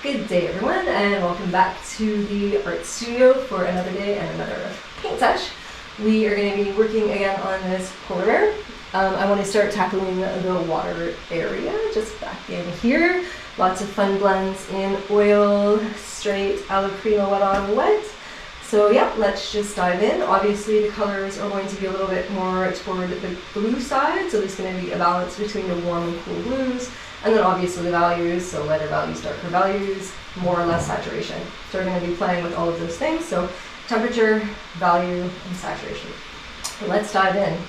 Good day everyone, and welcome back to the art studio for another day and another paint sesh. We are going to be working again on this polar bear. I want to start tackling the water area, just back in here. Lots of fun blends in oil, straight, Alla Prima, wet on wet. So yeah, let's just dive in. Obviously the colors are going to be a little bit more toward the blue side, so there's going to be a balance between the warm and cool blues. And then obviously the values, so lighter values, darker values, more or less saturation. So we're going to be playing with all of those things. So temperature, value, and saturation. Let's dive in.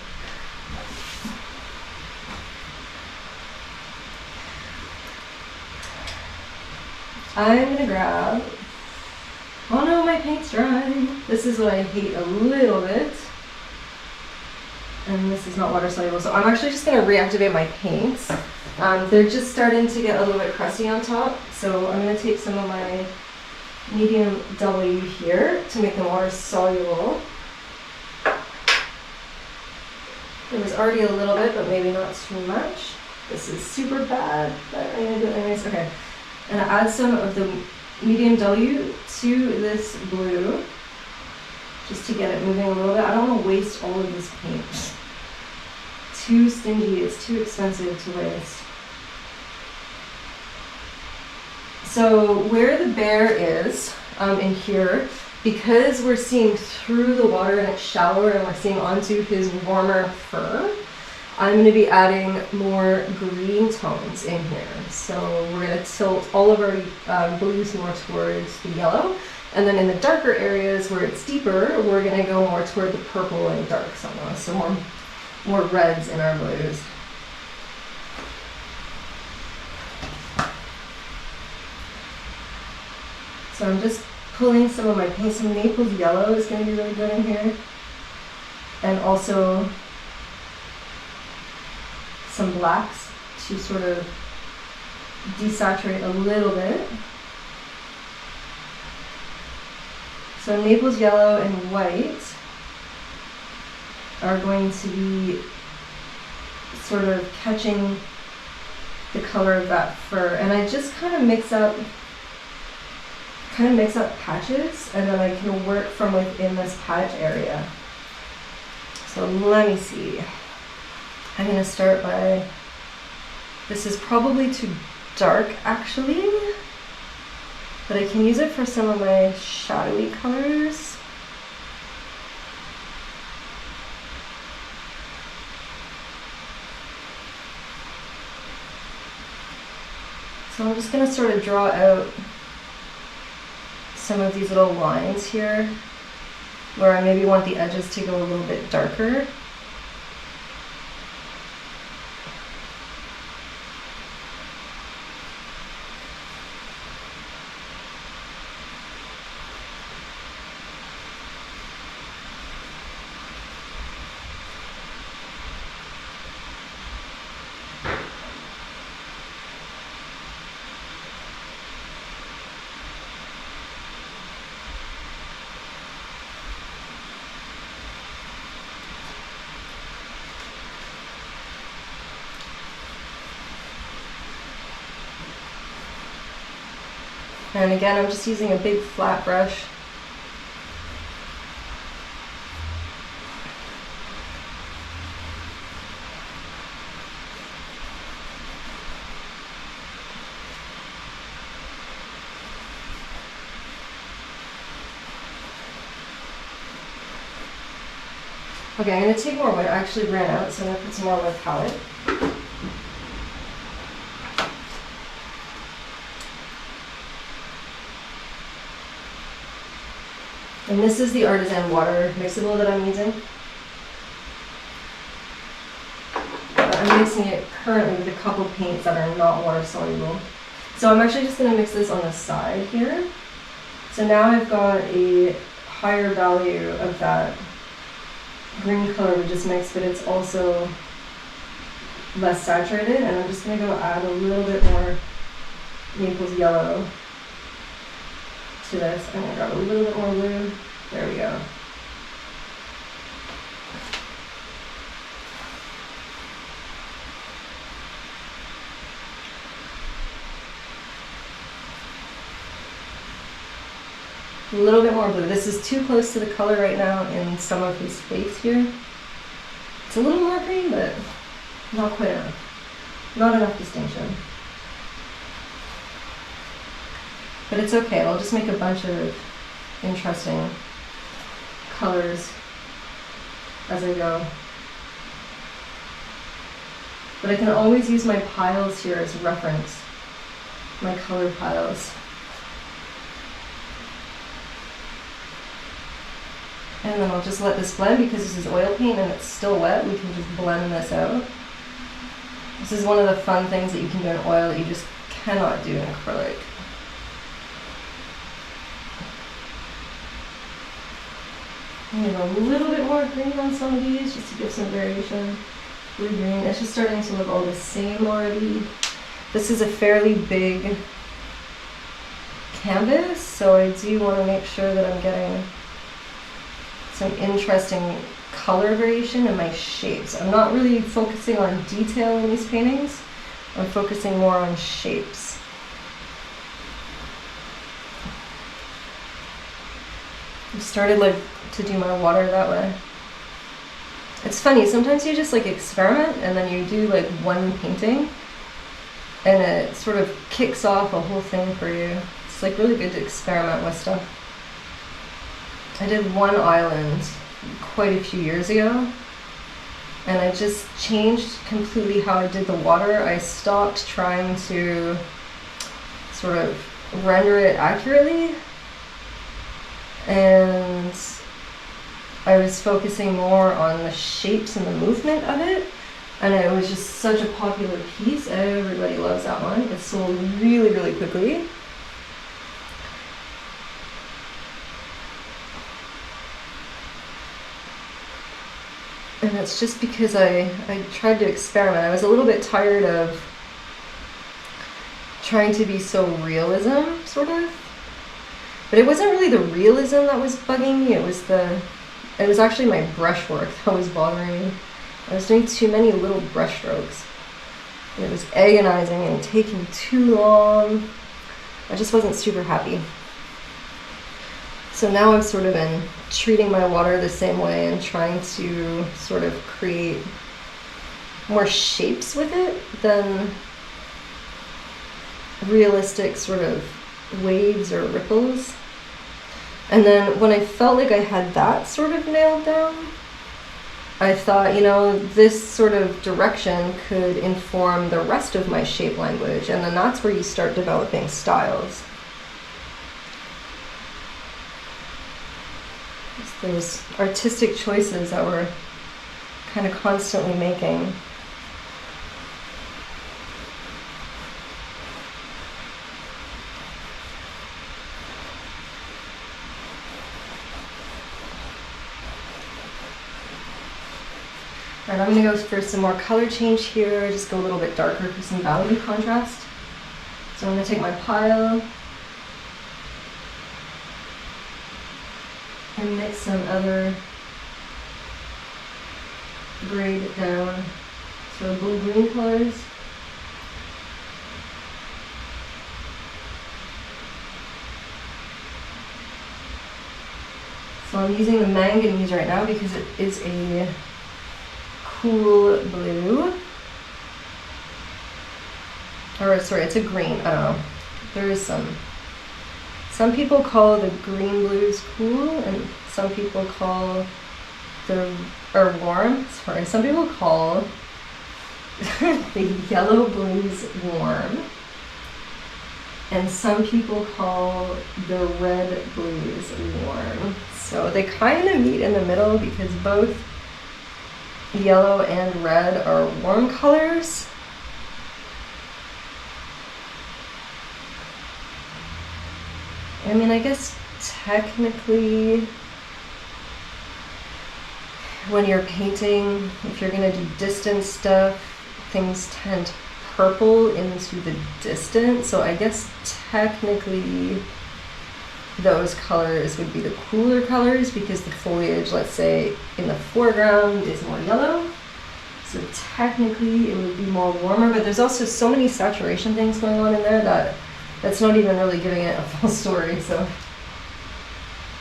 I'm going to grab, oh no, my paint's drying. This is what I hate a little bit. And this is not water soluble, so I'm actually just going to reactivate my paints. They're just starting to get a little bit crusty on top, so I'm going to take some of my medium W here to make them water soluble. There was already a little bit, but maybe not too much. This is super bad, but I'm going to do it anyways. Okay, and I add some of the medium W to this blue, just to get it moving a little bit. I don't want to waste all of this paint. Too stingy, it's too expensive to waste. So where the bear is in here, because we're seeing through the water and it's shallower and we're seeing onto his warmer fur, I'm going to be adding more green tones in here. So we're going to tilt all of our blues more towards the yellow. And then in the darker areas where it's deeper, we're going to go more toward the purple and darks almost. So more reds in our blues. So I'm just pulling some of my paint. Some Naples yellow is going to be really good in here. And also some blacks to sort of desaturate a little bit. So Naples yellow and white are going to be sort of catching the color of that fur. And I just kind of mix up patches, and then I can work from within this patch area. So let me see. I'm going to start by, this is probably too dark actually, but I can use it for some of my shadowy colors. So I'm just going to sort of draw out some of these little lines here where I maybe want the edges to go a little bit darker. And again, I'm just using a big flat brush. Okay, I'm going to take more wood. I actually ran out, so I'm going to put some more wood palette. And this is the artisan water mixable that I'm using. But I'm mixing it currently with a couple paints that are not water soluble. So I'm actually just going to mix this on the side here. So now I've got a higher value of that green color we just mixed, but it's also less saturated. And I'm just going to go add a little bit more Naples yellow to this. I'm going to grab a little bit more blue. There we go. A little bit more blue. This is too close to the color right now in some of his face here. It's a little more green, but not quite enough. Not enough distinction. But it's okay, I'll just make a bunch of interesting colors as I go. But I can always use my piles here as reference, my color piles. And then I'll just let this blend because this is oil paint and it's still wet. We can just blend this out. This is one of the fun things that you can do in oil that you just cannot do in acrylic. I'm gonna go a little bit more green on some of these just to give some variation. Blue green, it's just starting to look all the same already. This is a fairly big canvas, so I do want to make sure that I'm getting some interesting color variation in my shapes. I'm not really focusing on detail in these paintings. I'm focusing more on shapes. I started to do my water that way. It's funny, sometimes you just experiment and then you do one painting and it sort of kicks off a whole thing for you. It's really good to experiment with stuff. I did one island quite a few years ago and I just changed completely how I did the water. I stopped trying to sort of render it accurately and I was focusing more on the shapes and the movement of it, and it was just such a popular piece. Everybody loves that one. It sold really, really quickly. And it's just because I tried to experiment. I was a little bit tired of trying to be so realism, sort of. But it wasn't really the realism that was bugging me, it was actually my brushwork that was bothering me. I was doing too many little brush strokes. And it was agonizing and taking too long. I just wasn't super happy. So now I've sort of been treating my water the same way and trying to sort of create more shapes with it than realistic sort of waves or ripples. And then when I felt like I had that sort of nailed down, I thought, this sort of direction could inform the rest of my shape language, and then that's where you start developing styles. It's those artistic choices that we're kind of constantly making. And I'm going to go for some more color change here, just go a little bit darker for some value contrast. So I'm going to take my pile and mix some other grayed down, so blue-green colors. So I'm using the manganese right now because it is a cool blue. Or sorry, it's a green. I don't know. There is some people call the green blues cool and some people call warm. Sorry, some people call the yellow blues warm. And some people call the red blues warm. So they kind of meet in the middle because both yellow and red are warm colors. I mean, I guess technically when you're painting, if you're going to do distance stuff, things tend to purple into the distance. So I guess technically those colors would be the cooler colors because the foliage, let's say, in the foreground is more yellow. So technically it would be more warmer, but there's also so many saturation things going on in there that that's not even really giving it a full story. So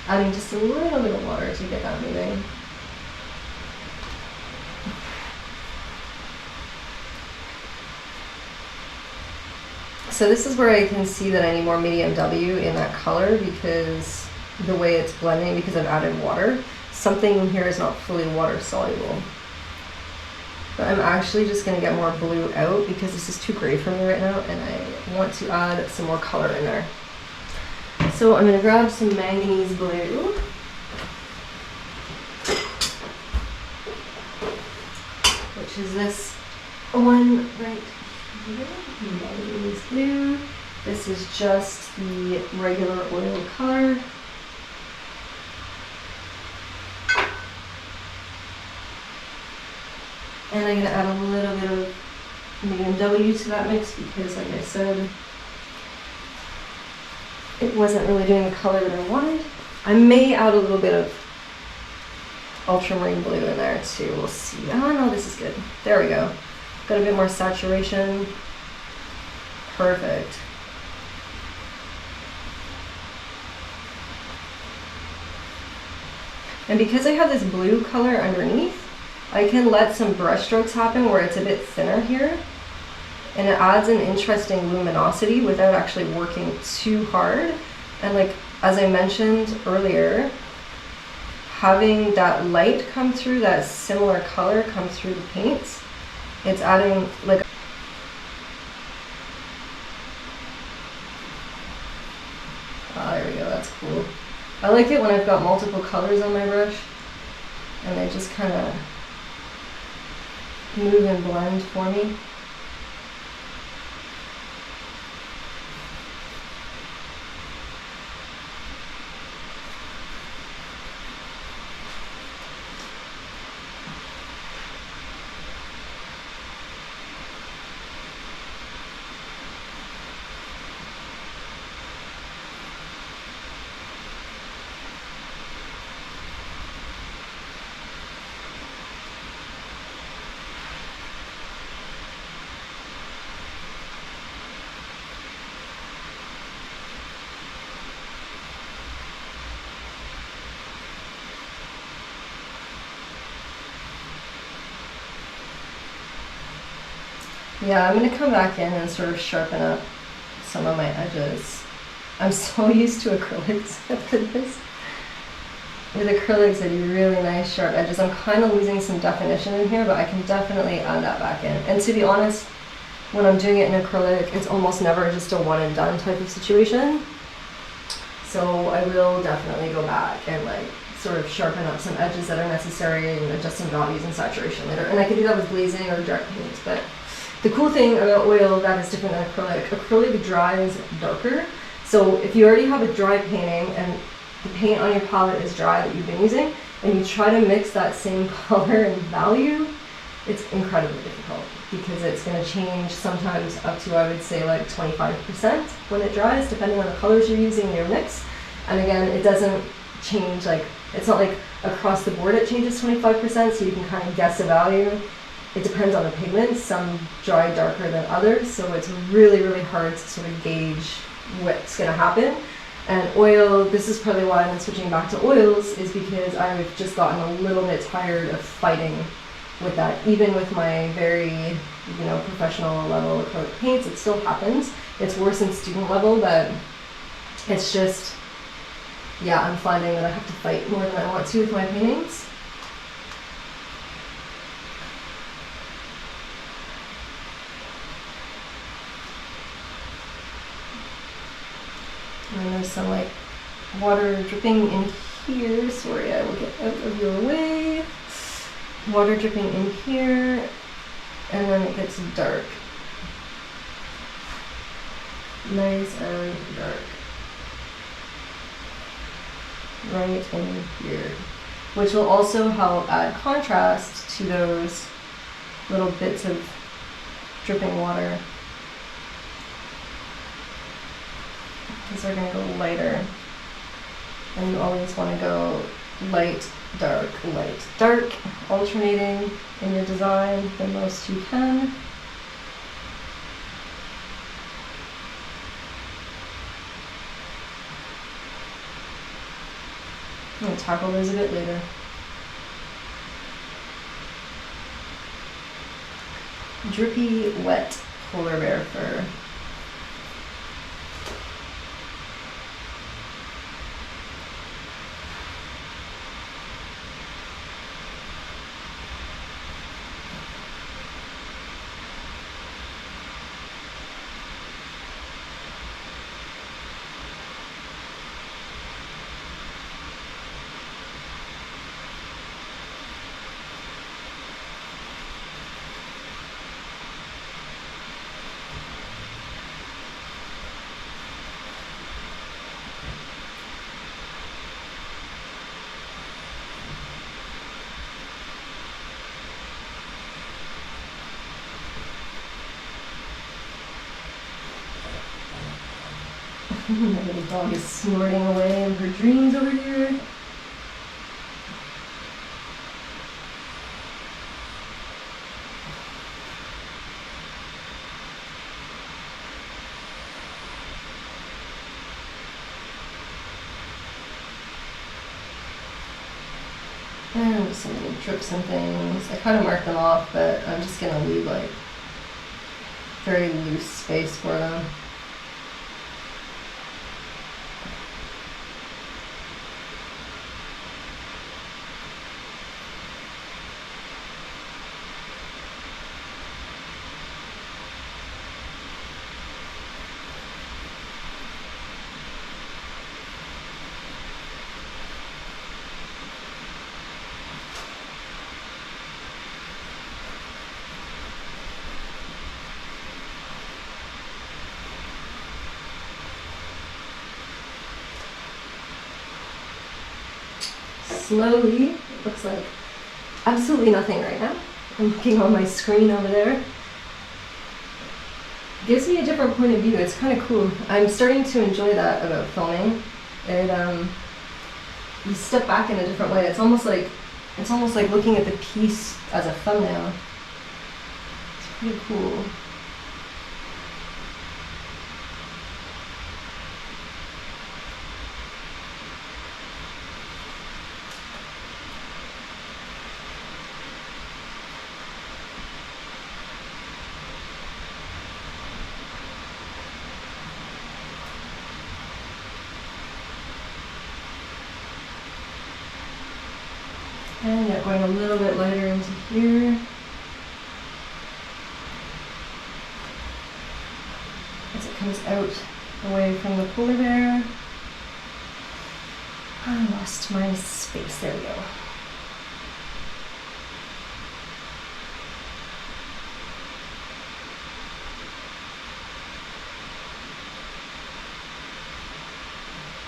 Adding just a little bit of water to get that moving. So this is where I can see that I need more medium W in that color because the way it's blending, because I've added water. Something in here is not fully water soluble. But I'm actually just going to get more blue out because this is too gray for me right now and I want to add some more color in there. So I'm going to grab some manganese blue. Which is this one right here. Manganese blue. This is just the regular oil color. And I'm going to add a little bit of medium W to that mix because, like I said, it wasn't really doing the color that I wanted. I may add a little bit of ultramarine blue in there too. We'll see. Oh no, this is good. There we go. Got a bit more saturation. Perfect. And because I have this blue color underneath, I can let some brush strokes happen where it's a bit thinner here. And it adds an interesting luminosity without actually working too hard. And like, as I mentioned earlier, having that light come through, that similar color come through the paints, it's adding like there we go, that's cool. I like it when I've got multiple colors on my brush and they just kind of move and blend for me. Yeah, I'm going to come back in and sort of sharpen up some of my edges. I'm so used to acrylics after this. With acrylics, I do really nice sharp edges. I'm kind of losing some definition in here, but I can definitely add that back in. And to be honest, when I'm doing it in acrylic, it's almost never just a one and done type of situation. So I will definitely go back and like sort of sharpen up some edges that are necessary and adjust some values and saturation later. And I can do that with glazing or dark paints, but the cool thing about oil that is different than acrylic, acrylic dries darker. So if you already have a dry painting and the paint on your palette is dry that you've been using, and you try to mix that same color and value, it's incredibly difficult because it's going to change sometimes up to, I would say, like 25% when it dries, depending on the colors you're using in your mix. And again, it doesn't change, like, it's not like across the board it changes 25%, so you can kind of guess a value. It depends on the pigments. Some dry darker than others, so it's really, really hard to sort of gauge what's going to happen. And oil, this is probably why I'm switching back to oils, is because I've just gotten a little bit tired of fighting with that. Even with my very, professional level acrylic paints, it still happens. It's worse in student level, but it's just, yeah, I'm finding that I have to fight more than I want to with my paintings. And there's some like water dripping in here. Sorry, I will get out of your way. Water dripping in here, and then it gets dark. Nice and dark. Right in here. Which will also help add contrast to those little bits of dripping water. Because they're going to go lighter. And you always want to go light, dark, alternating in your design the most you can. I'm going to tackle those a bit later. Drippy, wet polar bear fur. My little dog is snorting away in her dreams over here. And just some little drips and things. I kind of marked them off, but I'm just going to leave like very loose space for them. Slowly, it looks like absolutely nothing right now. I'm looking on my screen over there. It gives me a different point of view. It's kind of cool. I'm starting to enjoy that about filming. You step back in a different way. It's almost like looking at the piece as a thumbnail. It's pretty cool. And yeah, going a little bit lighter into here. As it comes out away from the polar bear. I lost my space. There we go.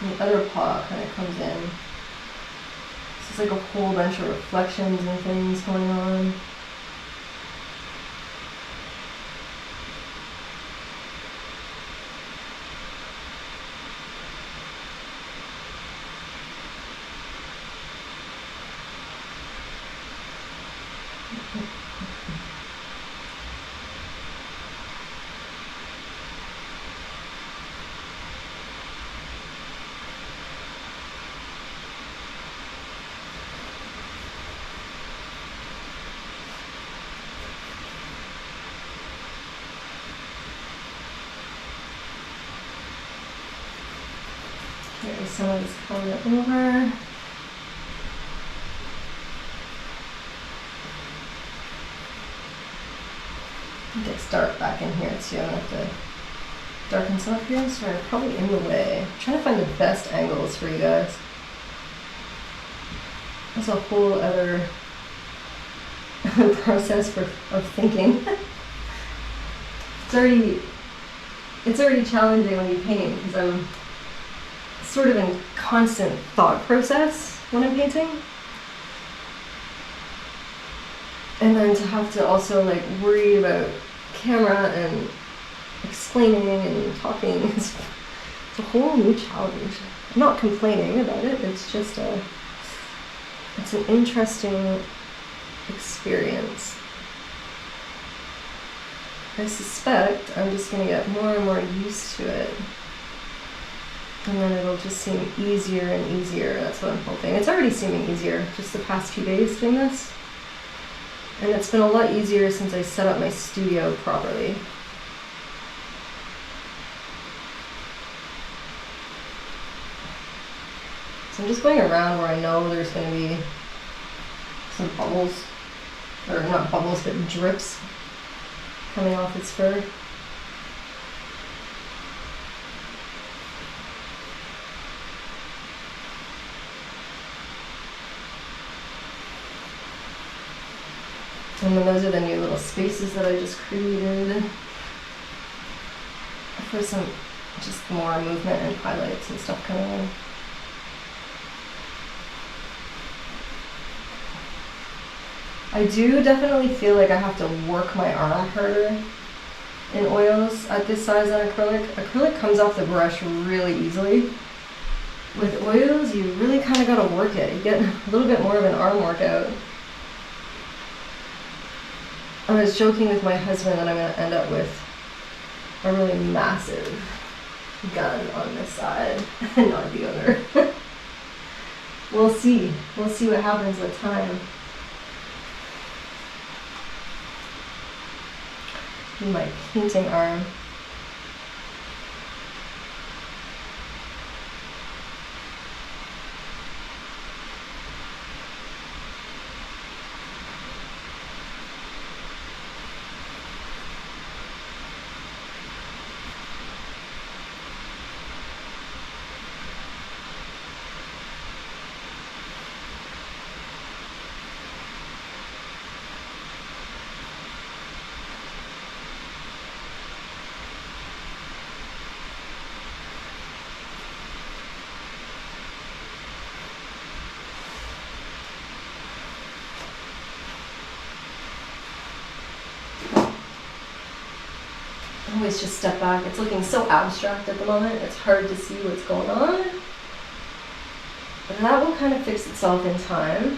And the other paw kind of comes in. It's like a whole bunch of reflections and things going on. Carry some of this color over. It gets dark back in here too. I'm gonna have to darken some up here. So I'm probably in the way. I'm trying to find the best angles for you guys. That's a whole other process of thinking. It's already challenging when you paint because I'm sort of in constant thought process when I'm painting. And then to have to also like worry about camera and explaining and talking, it's a whole new challenge. I'm not complaining about it, it's just it's an interesting experience. I suspect I'm just going to get more and more used to it. And then it'll just seem easier and easier. That's what I'm hoping. challenging. It's already seeming easier just the past few days doing this. And it's been a lot easier since I set up my studio properly. So I'm just going around where I know there's going to be some bubbles, or not bubbles, but drips coming off its fur. And then those are the new little spaces that I just created for some just more movement and highlights and stuff coming in. I do definitely feel like I have to work my arm harder in oils at this size on acrylic. Acrylic comes off the brush really easily. With oils, you really kind of got to work it. You get a little bit more of an arm workout. I was joking with my husband that I'm going to end up with a really massive gun on this side and not the other. We'll see. We'll see what happens with time. My painting arm. Always just step back. It's looking so abstract at the moment. It's hard to see what's going on. But that will kind of fix itself in time.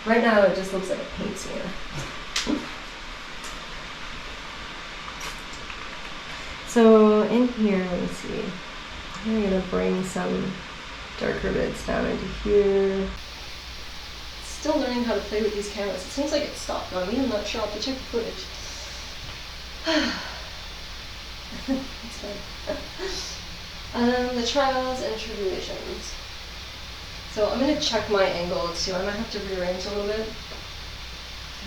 Right now it just looks like a paint smear. So in here, let me see. I'm going to bring some darker bits down into here. Still learning how to play with these cameras. It seems like it stopped on me. I'm not sure. I'll have to check the footage. That's fine. The trials and tribulations. So I'm going to check my angle too. I might have to rearrange a little bit.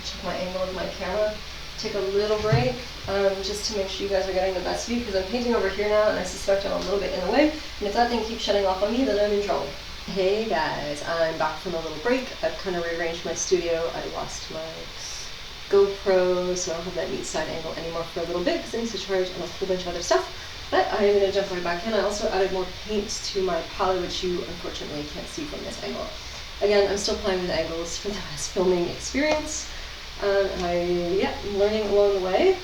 Check my angle of my camera. Take a little break just to make sure you guys are getting the best view, because I'm painting over here now and I suspect I'm a little bit in the way. And if that thing keeps shutting off on me, then I'm in trouble. Hey guys, I'm back from a little break. I've kind of rearranged my studio. I lost my GoPro, so I don't have that neat side angle anymore for a little bit because I need to charge and a whole bunch of other stuff. But I am going to jump right back in. I also added more paint to my palette, which you unfortunately can't see from this angle. Again, I'm still playing with angles for the best filming experience. I'm learning along the way.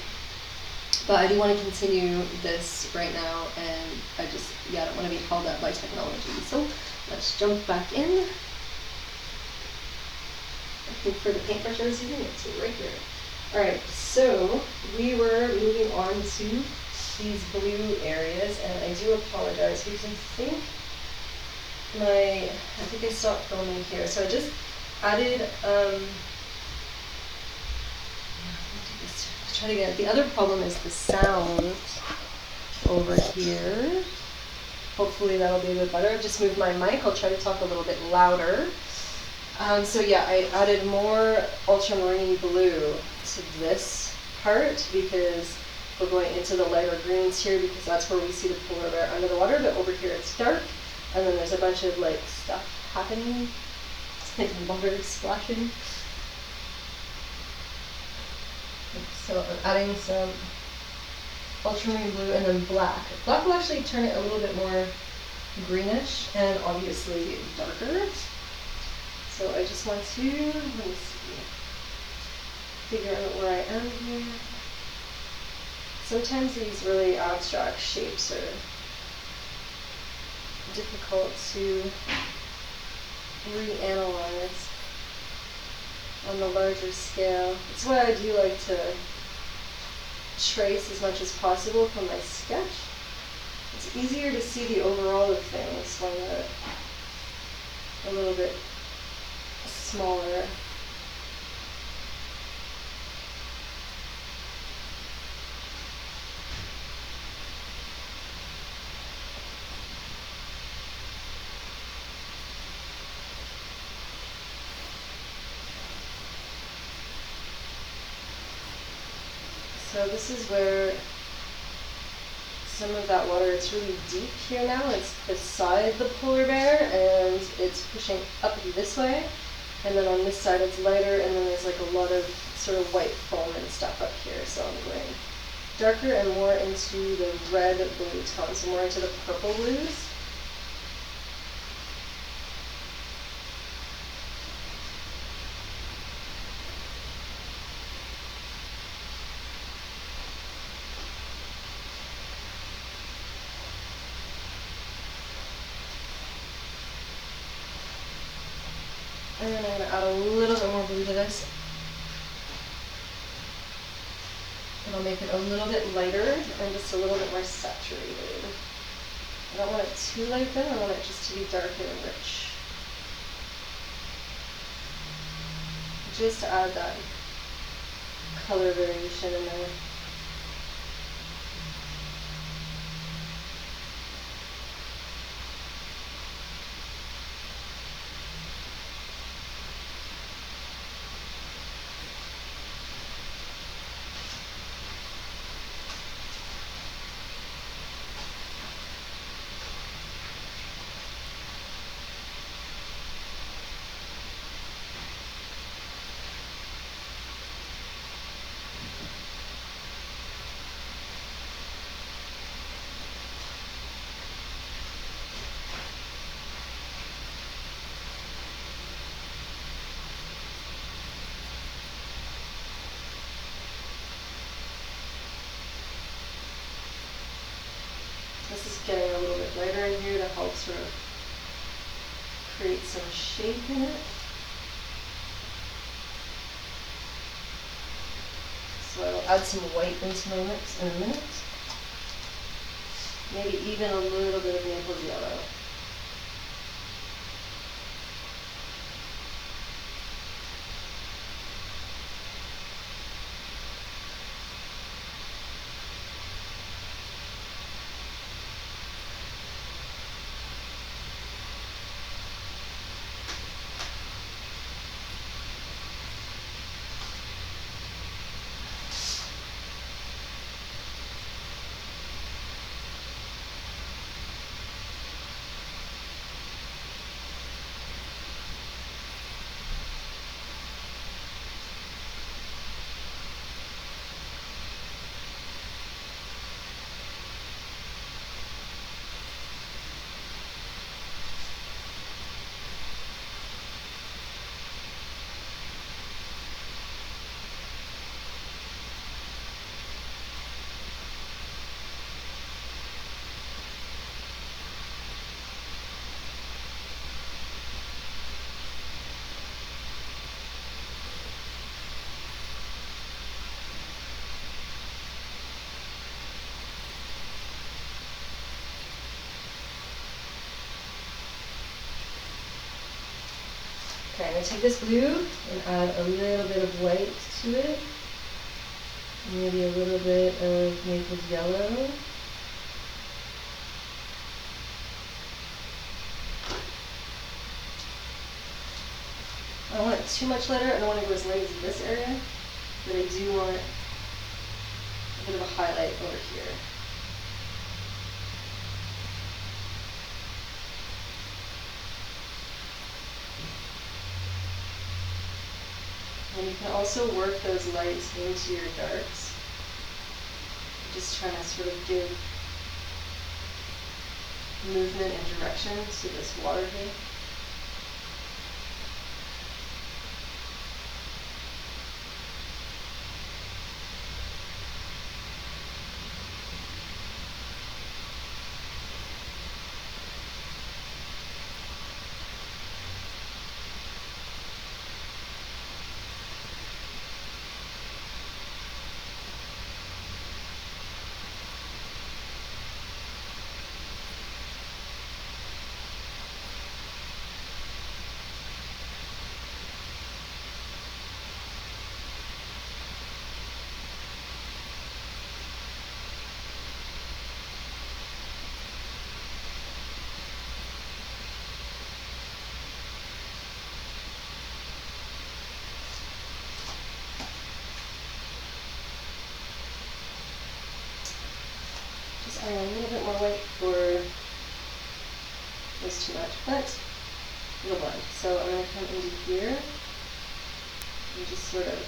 But I do want to continue this right now, and I don't want to be held up by technology. So let's jump back in. I think for the paintbrush I was using, it's right here. Alright, so we were moving on to these blue areas, and I do apologize because I think I stopped filming here. So I just added try to get. The other problem is the sound over here. Hopefully that'll be a bit better. I've just moved my mic. I'll try to talk a little bit louder. So yeah, I added more ultramarine blue to this part because we're going into the lighter greens here, because that's where we see the polar bear under the water. But over here it's dark, and then there's a bunch of like stuff happening. It's like water splashing. So I'm adding some ultramarine blue and then black. Black will actually turn it a little bit more greenish and obviously darker. So I just want to, let me see, figure out where I am here. Sometimes these really abstract shapes are difficult to reanalyze on the larger scale. That's why I do like to trace as much as possible from my sketch. It's easier to see the overall of things when they're a little bit smaller. So this is where some of that water, it's really deep here now. It's beside the polar bear and it's pushing up this way. And then on this side it's lighter, and then there's like a lot of sort of white foam and stuff up here. So I'm going darker and more into the red blue tone, so more into the purple blues. And then I'm going to add a little bit more blue to this. It'll make it a little bit lighter and just a little bit more saturated. I don't want it too light though, I want it just to be dark and rich. Just to add that color variation in there. This is getting a little bit lighter in here to help sort of create some shape in it. So I'll add some white into my mix in a minute. Maybe even a little bit of Naples yellow. Okay, I'm going to take this blue and add a little bit of white to it. Maybe a little bit of Naples yellow. I don't want it too much lighter. I don't want to go as light as this area, but I do want a bit of a highlight over here. And you can also work those lights into your darks. Just trying to sort of give movement and direction to this water here. white for was too much, but it'll blend. So I'm going to come into here and just sort of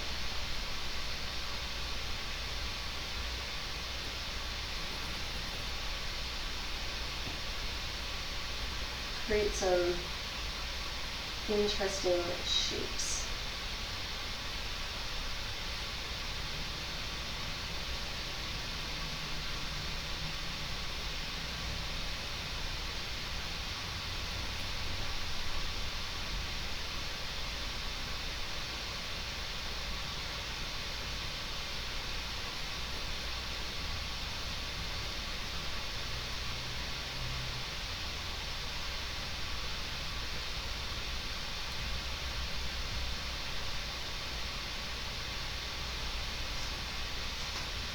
create some interesting shapes.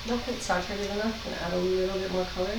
Not quite saturated enough, and add a little bit more color.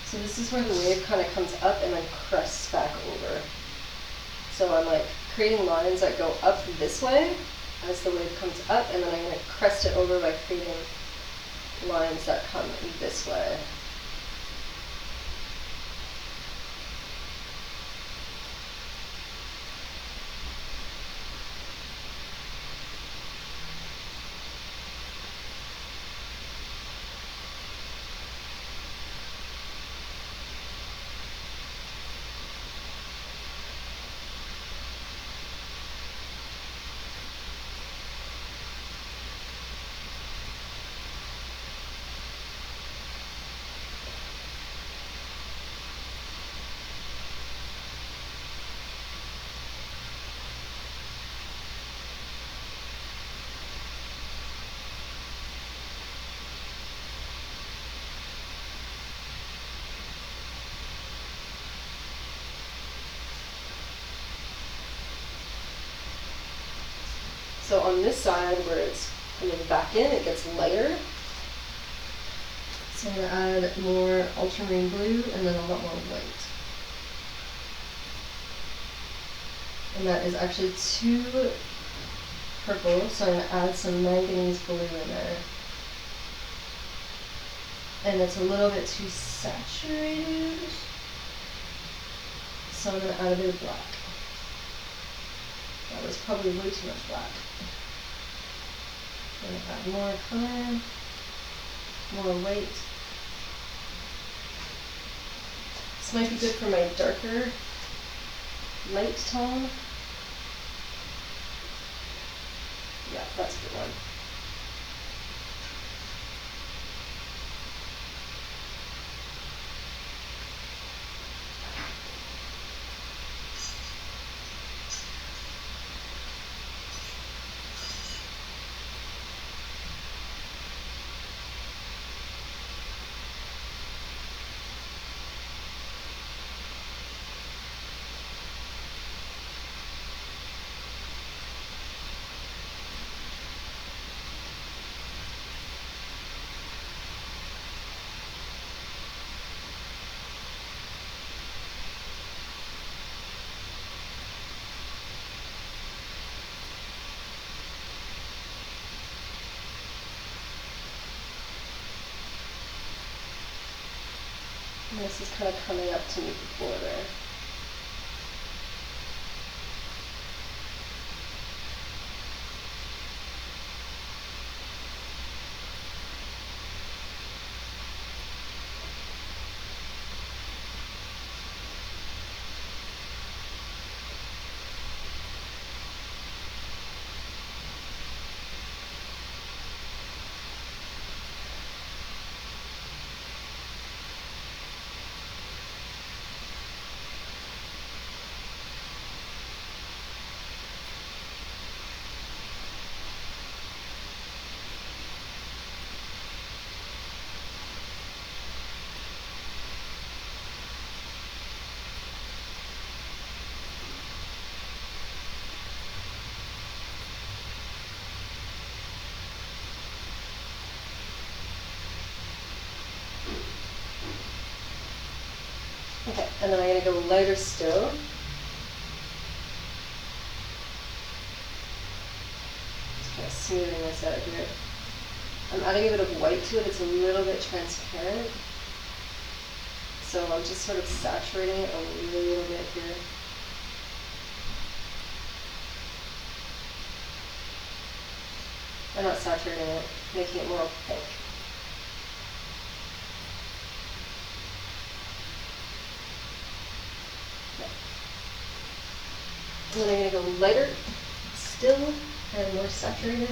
So this is where the wave kind of comes up and then crests back over. So I'm like creating lines that go up this way as the wave comes up, and then I'm going to crest it over by creating lines that come this way. So on this side where it's coming back in, it gets lighter. So I'm going to add more ultramarine blue and then a lot more white. And that is actually too purple, so I'm going to add some manganese blue in there. And it's a little bit too saturated, so I'm going to add a bit of black. That was probably way too much black. I'm going to add more color, more white. This might be good for my darker light tone. Yeah, that's a good one. And this is kind of coming up to meet the border. Okay, and then I'm going to go lighter still. Just kind of smoothing this out here. I'm adding a bit of white to it. It's a little bit transparent. So I'm just sort of saturating it a little bit here. I'm not saturating it, making it more opaque. And then I'm going to go lighter still and more saturated.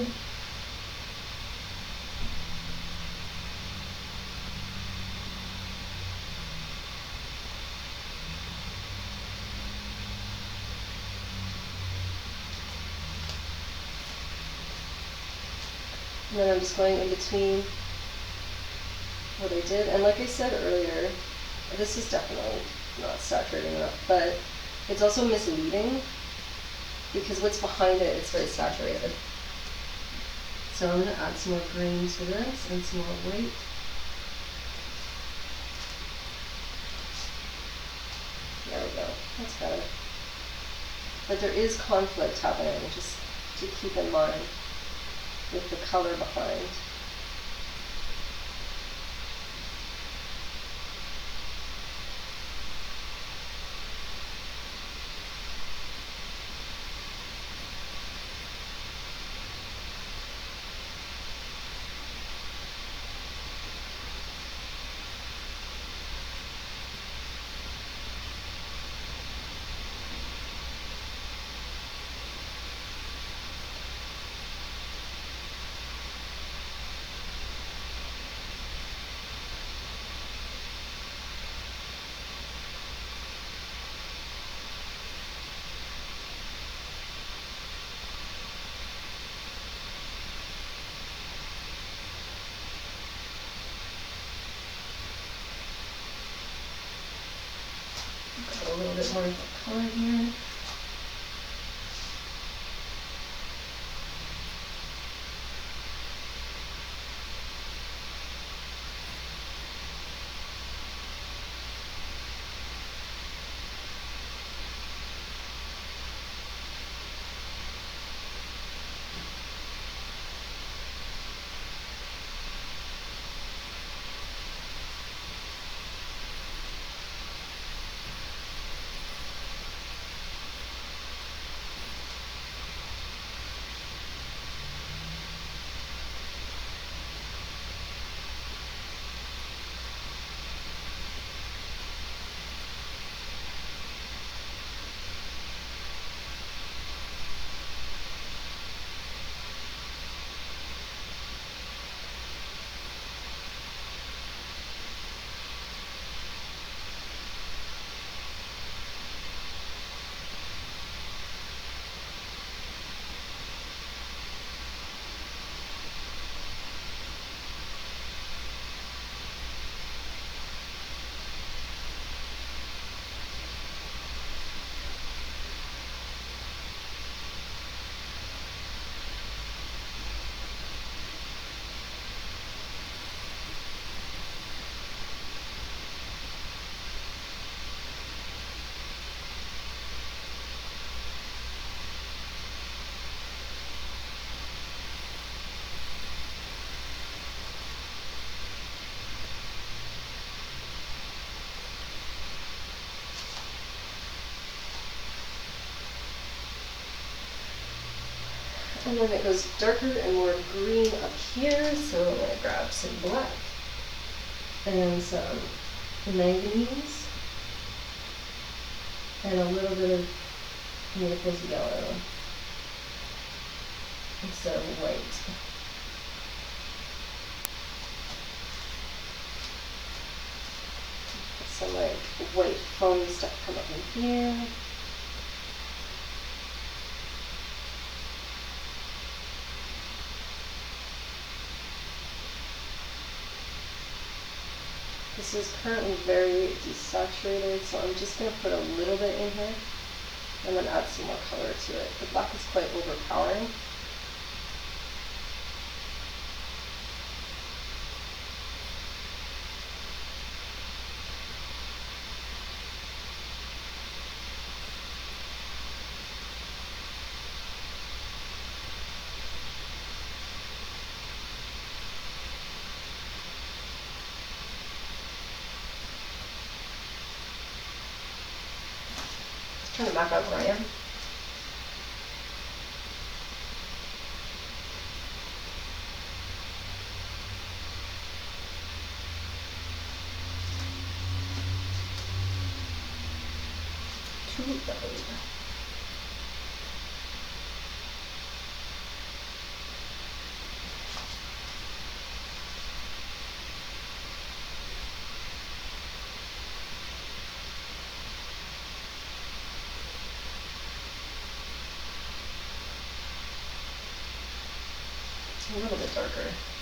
And then I'm just going in between what I did. And like I said earlier, this is definitely not saturating enough, but it's also misleading because what's behind it, it's very saturated. So I'm going to add some more green to this and some more white. There we go. That's better. But there is conflict happening, just to keep in mind with the color behind. A little bit more color here. And then it goes darker and more green up here, so I'm going to grab some black and some manganese and a little bit of Naples yellow instead of white. Some like white foam stuff come up in here. This is currently very desaturated, so I'm just going to put a little bit in here and then add some more color to it. The black is quite overpowering. Trying to map out where I am. A little bit darker.